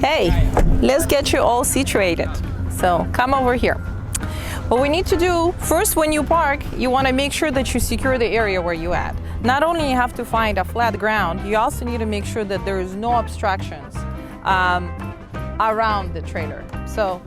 Hey, let's get you all situated. So come over here. What we need to do first, when you park, you want to make sure that you secure the area where you at. Not only you have to find a flat ground, you also need to make sure that there is no obstructions around the trailer. So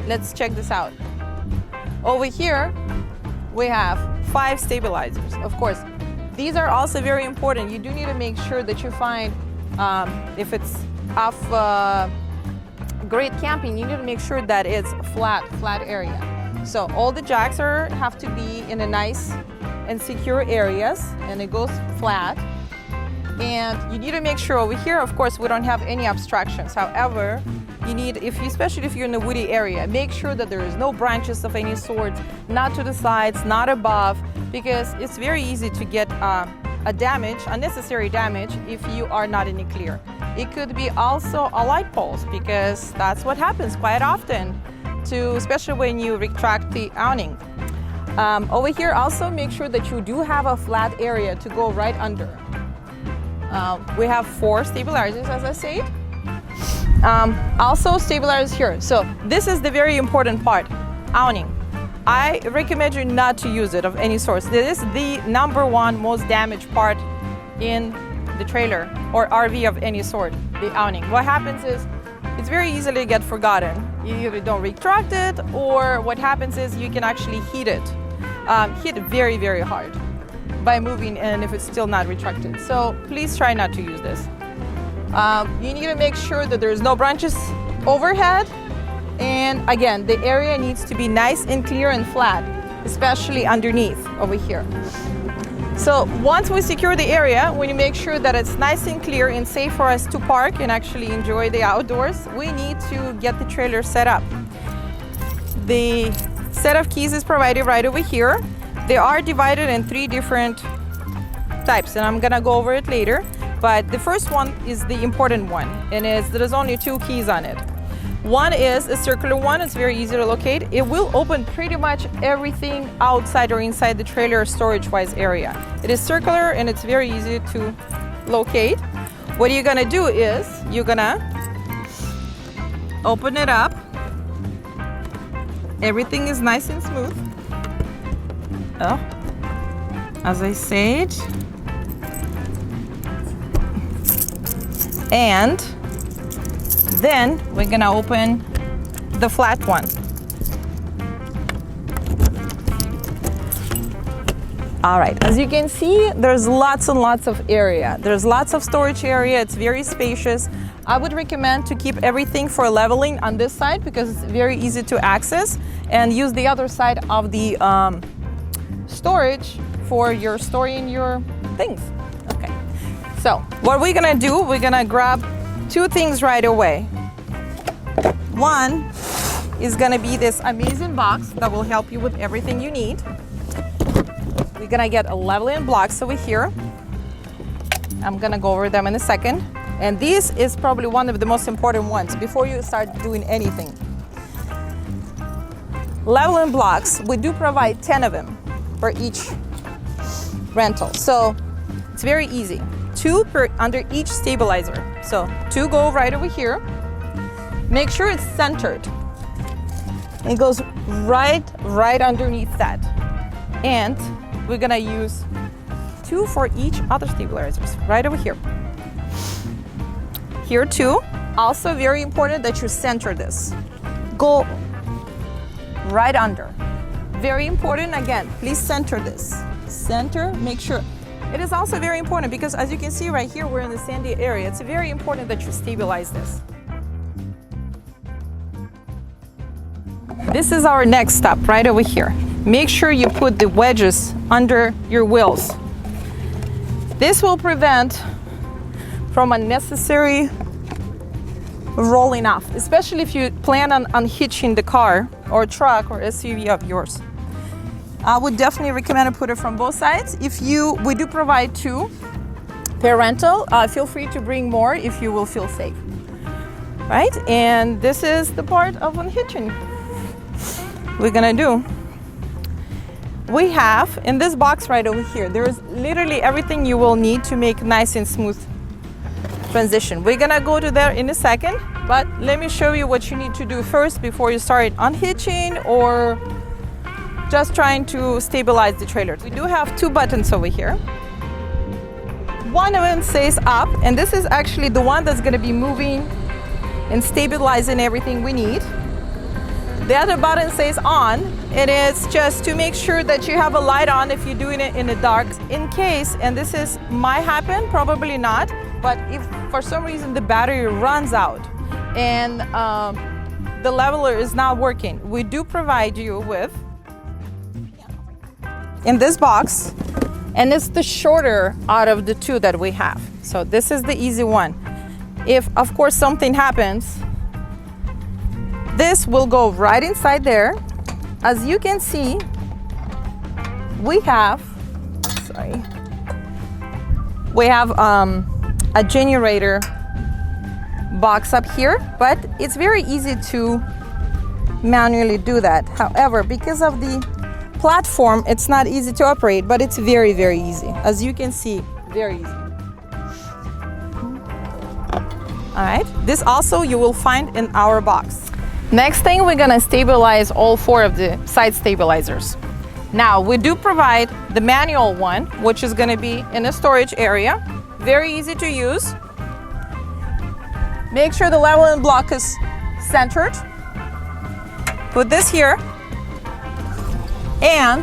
let's check this out. Over here, we have 5 stabilizers. Of course, these are also very important. You do need to make sure that you find, if it's off grid camping, you need to make sure that it's flat area. So all the jacks have to be in a nice and secure areas, and it goes flat. And you need to make sure over here, of course, we don't have any obstructions. However, you need, especially if you're in the woody area, make sure that there is no branches of any sort, not to the sides, not above, because it's very easy to get unnecessary damage if you are not in the clear. It could be also a light poles, because that's what happens quite often, especially when you retract the awning. Over here, also make sure that you do have a flat area to go right under. We have 4 stabilizers, as I said. Also stabilizers here. So this is the very important part, awning. I recommend you not to use it of any sort. This is the #1 most damaged part in the trailer or RV of any sort, the awning. What happens is it's very easily get forgotten. You either don't retract it, or what happens is you can actually hit it very, very hard by moving, and if it's still not retracted. So please try not to use this. You need to make sure that there's no branches overhead. And again, the area needs to be nice and clear and flat, especially underneath over here. So once we secure the area, we need to make sure that it's nice and clear and safe for us to park and actually enjoy the outdoors. We need to get the trailer set up. The set of keys is provided right over here. They are divided in 3 different types, and I'm gonna go over it later. But the first one is the important one, and there's only 2 keys on it. One is a circular one. It's very easy to locate. It will open pretty much everything outside or inside the trailer storage-wise area. It is circular and it's very easy to locate. What you're gonna do is you're gonna open it up. Everything is nice and smooth. Oh, as I said. And then we're gonna open the flat one. All right, as you can see, there's lots and lots of area. There's lots of storage area. It's very spacious. I would recommend to keep everything for leveling on this side, because it's very easy to access, and use the other side of the storage for your storing your things. Okay, so what we're gonna do, we're gonna grab 2 things right away. One is gonna be this amazing box that will help you with everything you need. We're gonna get a leveling blocks over here. I'm gonna go over them in a second. And this is probably one of the most important ones before you start doing anything. Leveling blocks, we do provide 10 of them for each rental. So it's very easy. 2 per under each stabilizer. So 2 go right over here. Make sure it's centered. It goes right underneath that. And we're gonna use 2 for each other stabilizers right over here. Here too. Also very important that you center this. Go right under. Very important, again, please center this. Center, make sure. It is also very important because, as you can see right here, we're in the sandy area. It's very important that you stabilize this. This is our next step right over here. Make sure you put the wedges under your wheels. This will prevent from unnecessary rolling off, especially if you plan on unhitching the car or truck or SUV of yours. I would definitely recommend to put it from both sides. We do provide 2 per rental. Feel free to bring more if you will feel safe. Right? And this is the part of unhitching we're gonna do. We have in this box right over here, there's literally everything you will need to make nice and smooth transition. We're gonna go to there in a second, but let me show you what you need to do first before you start unhitching or just trying to stabilize the trailer. We do have two buttons over here. One of them says up, and this is actually the one that's going to be moving and stabilizing everything we need. The other button says on. It is just to make sure that you have a light on if you're doing it in the dark. In case, and this is might happen, probably not, but if for some reason the battery runs out and the leveler is not working, we do provide you with in this box, and it's the shorter out of the two that we have. So this is the easy one. If of course something happens, this will go right inside there. As you can see, we have a generator box up here, but it's very easy to manually do that. However, because of the platform, it's not easy to operate, but it's very, very easy. As you can see, very easy. All right, this also you will find in our box. Next thing, we're gonna stabilize all four of the side stabilizers. Now, we do provide the manual one, which is gonna be in a storage area. Very easy to use. Make sure the leveling block is centered. Put this here and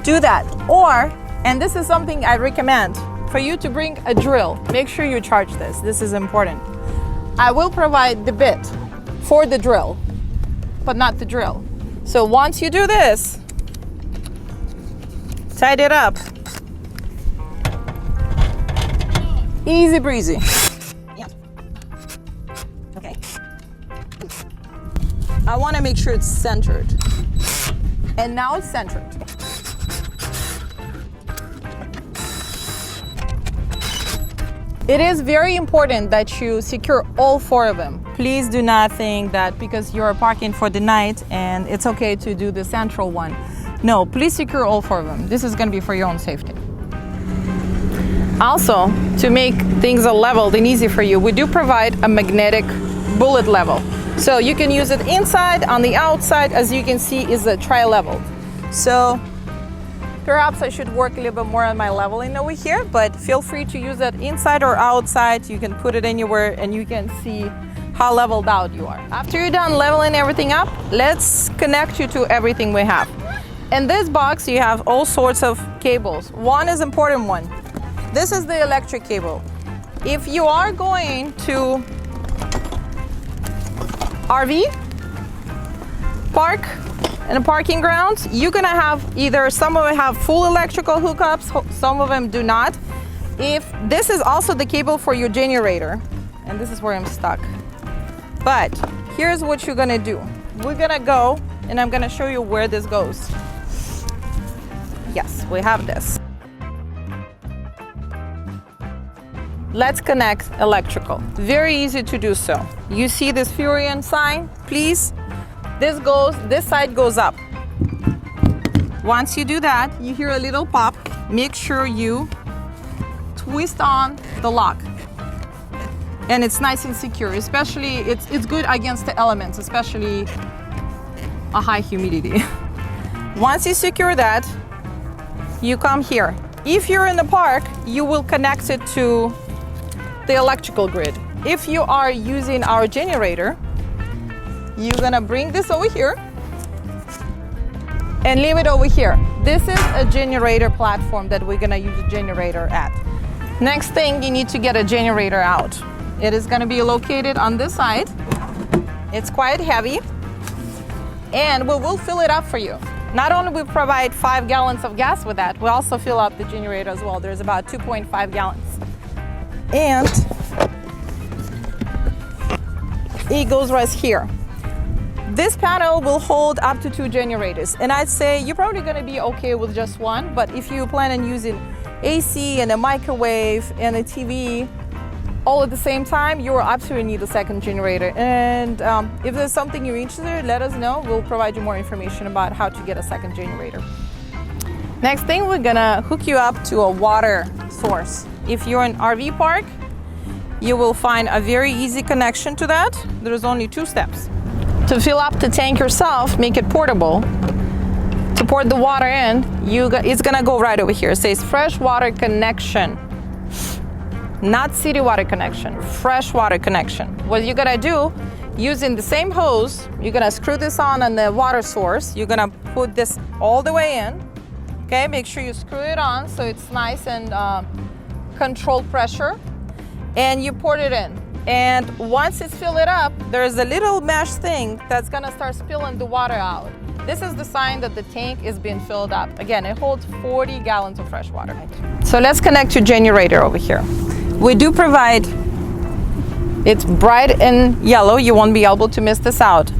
do that. Or, and this is something I recommend, for you to bring a drill. Make sure you charge this. This is important. I will provide the bit for the drill, but not the drill. So once you do this, tight it up. Easy breezy. Yeah. Okay. I want to make sure it's centered. And now it's centered. It is very important that you secure all four of them. Please do not think that because you're parking for the night and it's okay to do the central one. No, please secure all four of them. This is going to be for your own safety. Also, to make things leveled and easy for you, we do provide a magnetic bullet level. So you can use it inside, on the outside, as you can see, is a tri-leveled. So perhaps I should work a little bit more on my leveling over here, but feel free to use that inside or outside. You can put it anywhere and you can see how leveled out you are. After you're done leveling everything up, let's connect you to everything we have. In this box, you have all sorts of cables. One is important one. This is the electric cable. If you are going to RV park in a parking ground, you're gonna have either some of them have full electrical hookups, some of them do not. If this is also the cable for your generator, and this is where I'm stuck. But here's what you're gonna do. We're gonna go, and I'm gonna show you where this goes. Yes, we have this. Let's connect electrical. Very easy to do so. You see this Furion sign? Please, this side goes up. Once you do that, you hear a little pop. Make sure you twist on the lock. And it's nice and secure, especially it's good against the elements, especially a high humidity. Once you secure that, you come here. If you're in the park, you will connect it to the electrical grid. If you are using our generator, you're gonna bring this over here and leave it over here. This is a generator platform that we're gonna use a generator at. Next thing, you need to get a generator out. It is gonna be located on this side. It's quite heavy, and we will fill it up for you. Not only we provide 5 gallons of gas with that, we also fill up the generator as well. There's about 2.5 gallons. And it goes right here. This panel will hold up to 2 generators. And I'd say you're probably gonna be okay with just one, but if you plan on using AC and a microwave and a TV all at the same time, you will absolutely need a second generator. And if there's something you're interested in, let us know. We'll provide you more information about how to get a second generator. Next thing, we're gonna hook you up to a water source. If you're in RV park you will find a very easy connection to that. There's only 2 steps. To fill up the tank yourself, make it portable. To pour the water in, it's gonna go right over here. It says fresh water connection. Not city water connection, fresh water connection. What you're gonna do, using the same hose, you're gonna screw this on the water source. You're gonna put this all the way in. Okay, make sure you screw it on so it's nice and controlled pressure. And you pour it in. And once it's filled up, there's a little mesh thing that's gonna start spilling the water out. This is the sign that the tank is being filled up. Again, it holds 40 gallons of fresh water. So let's connect to generator over here. We do provide, it's bright in yellow, you won't be able to miss this out.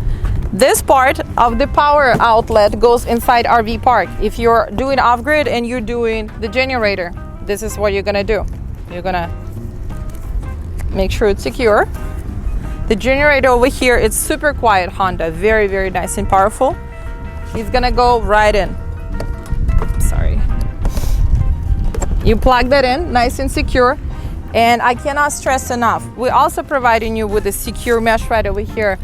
This part of the power outlet goes inside RV park. If you're doing off-grid and you're doing the generator, this is what you're gonna do. You're gonna make sure it's secure. The generator over here, it's super quiet Honda, very, very nice and powerful. It's gonna go right in. Sorry. You plug that in, nice and secure. And I cannot stress enough, we're also providing you with a secure mesh right over here.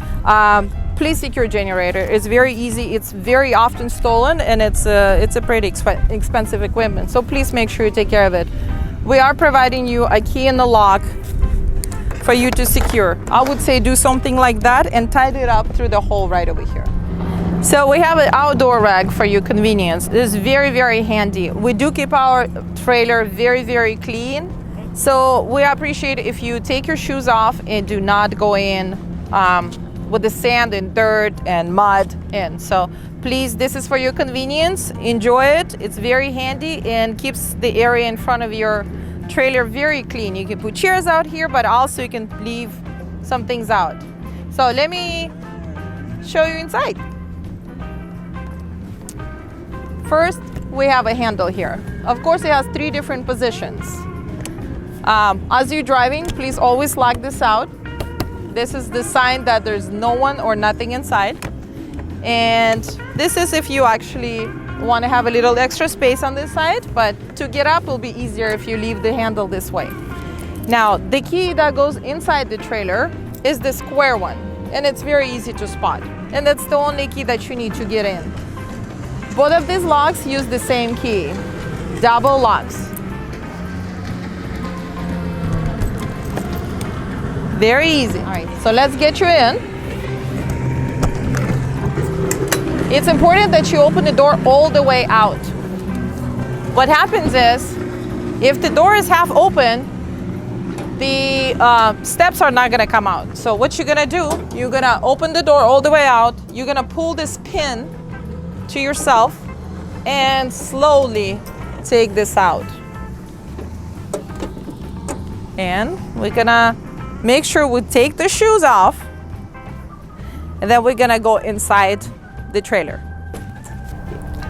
Please secure generator. It's very easy. It's very often stolen, and it's a pretty expensive equipment. So please make sure you take care of it. We are providing you a key in the lock for you to secure. I would say do something like that and tie it up through the hole right over here. So we have an outdoor rack for your convenience. This is very, very handy. We do keep our trailer very, very clean. So we appreciate if you take your shoes off and do not go in with the sand and dirt and mud in. So please, this is for your convenience. Enjoy it. It's very handy and keeps the area in front of your trailer very clean. You can put chairs out here, but also you can leave some things out. So let me show you inside. First, we have a handle here. Of course, it has 3 different positions. As you're driving, please always lock this out. This is the sign that there's no one or nothing inside. And this is if you actually want to have a little extra space on this side, but to get up will be easier if you leave the handle this way. Now, the key that goes inside the trailer is the square one, and it's very easy to spot. And that's the only key that you need to get in. Both of these locks use the same key, double locks. Very easy. All right, so let's get you in. It's important that you open the door all the way out. What happens is, if the door is half open, the steps are not gonna come out. So what you're gonna do, you're gonna open the door all the way out, you're gonna pull this pin to yourself and slowly take this out. And we're gonna make sure we take the shoes off, and then we're gonna go inside the trailer.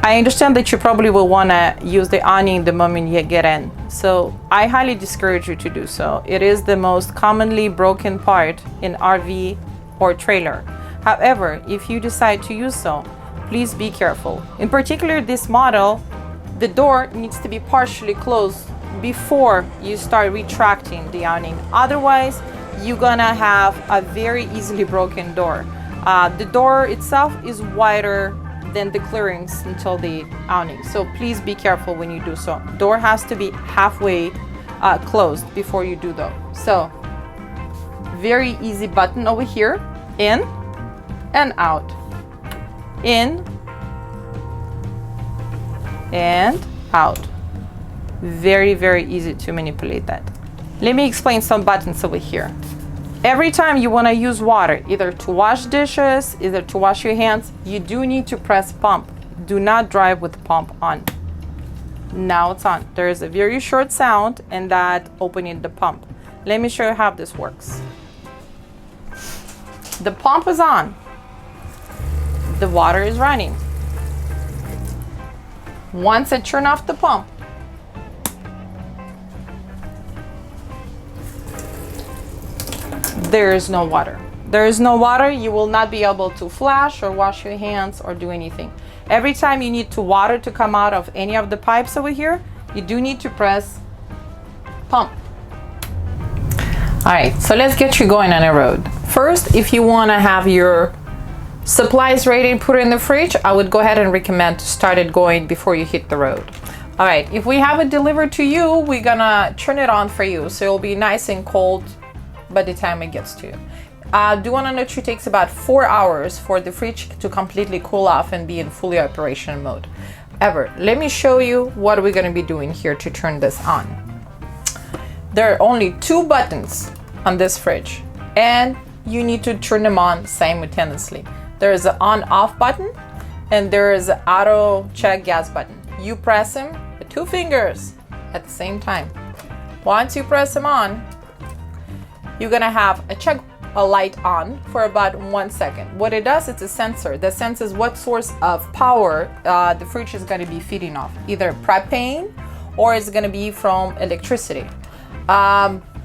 I understand that you probably will want to use the awning the moment you get in, so I highly discourage you to do so. It is the most commonly broken part in RV or trailer. However, if you decide to use so, please be careful. In particular, this model, the door needs to be partially closed before you start retracting the awning. Otherwise, you're gonna have a very easily broken door. The door itself is wider than the clearance until the awning, so please be careful when you do so. Door has to be halfway closed before you do though. So very easy button over here, in and out, in and out. Very, very easy to manipulate that. Let me explain some buttons over here. Every time you want to use water, either to wash dishes, either to wash your hands, you do need to press pump. Do not drive with pump on. Now it's on. There is a very short sound and that opening the pump. Let me show you how this works. The pump is on. The water is running. Once I turn off the pump, there is no water. There is no water, you will not be able to flash or wash your hands or do anything. Every time you need water to come out of any of the pipes over here, you do need to press pump. All right, so let's get you going on a road. First, if you want to have your supplies ready and put it in the fridge, I would go ahead and recommend to start it going before you hit the road. All right, if we have it delivered to you, we're gonna turn it on for you, so it'll be nice and cold by the time it gets to you. Do want to note it takes about 4 hours for the fridge to completely cool off and be in fully operational mode. Let me show you what we're gonna be doing here to turn this on. There are only 2 buttons on this fridge, and you need to turn them on simultaneously. There is an on-off button, and there is an auto check gas button. You press them with 2 fingers at the same time. Once you press them on, you're gonna have a light on for about 1 second. What it does, it's a sensor that senses what source of power the fridge is gonna be feeding off, either propane or it's gonna be from electricity.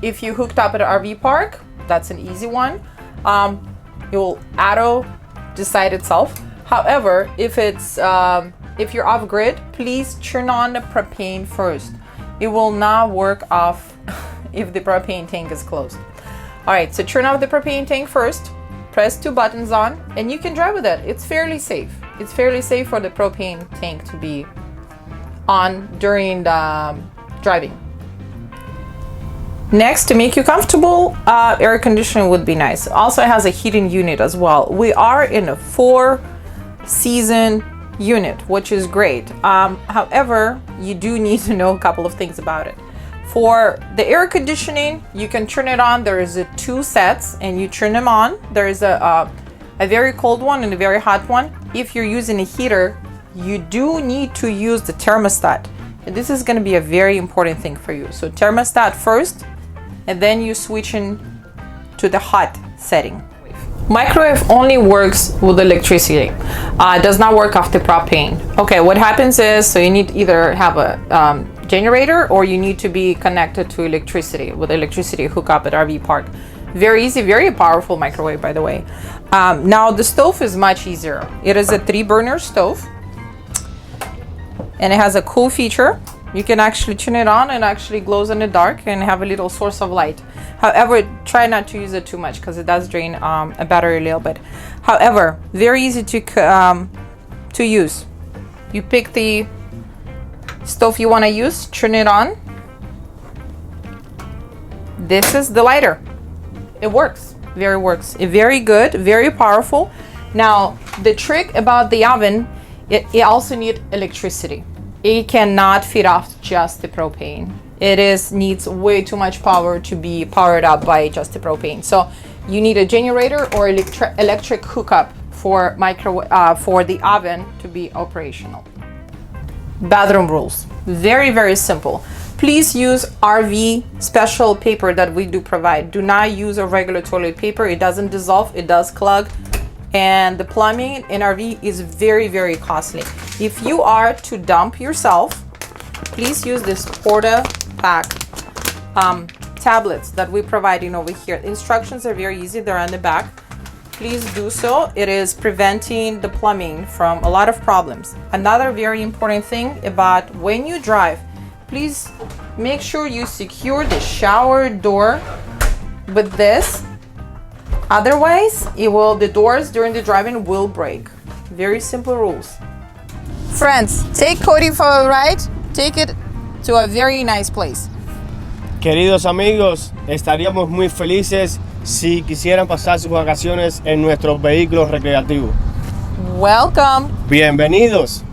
If you hooked up at an RV park, that's an easy one. It will auto decide itself. However, if you're off grid, please turn on the propane first. It will not work off if the propane tank is closed. All right, so turn off the propane tank first, press 2 buttons on, and you can drive with it. It's fairly safe. It's fairly safe for the propane tank to be on during the driving. Next, to make you comfortable, air conditioning would be nice. Also, it has a heating unit as well. We are in a 4-season unit, which is great. However, you do need to know a couple of things about it. For the air conditioning, you can turn it on. There is 2 sets, and you turn them on. There is a very cold one and a very hot one. If you're using a heater, you do need to use the thermostat. And this is going to be a very important thing for you. So thermostat first, and then you switch in to the hot setting. Microwave only works with electricity. It does not work off the propane. Okay, what happens is, so you need to either have a generator or you need to be connected to electricity with electricity hookup at RV park. Very easy, very powerful microwave, by the way. Now the stove is much easier. It is a 3-burner stove, and it has a cool feature. You can actually turn it on and actually glows in the dark and have a little source of light. However, try not to use it too much because it does drain a battery a little bit. However, very easy to use. You pick the stove you want to use, turn it on. This is the lighter. It works. Very good, very powerful. Now, the trick about the oven, it also needs electricity. It cannot feed off just the propane. It needs way too much power to be powered up by just the propane. So you need a generator or electric hookup for the oven to be operational. Bathroom rules. Very, very simple. Please use RV special paper that we do provide. Do not use a regular toilet paper. It doesn't dissolve, it does clog. And the plumbing in RV is very, very costly. If you are to dump yourself, please use this Porta Pack tablets that we're providing over here. Instructions are very easy, they're on the back. Please do so. It is preventing the plumbing from a lot of problems. Another very important thing about when you drive, please make sure you secure the shower door with this. Otherwise, the doors during the driving will break. Very simple rules. Friends, take Cody for a ride. Take it to a very nice place. Queridos amigos, estaríamos muy felices si quisieran pasar sus vacaciones en nuestros vehículos recreativos. Welcome. Bienvenidos.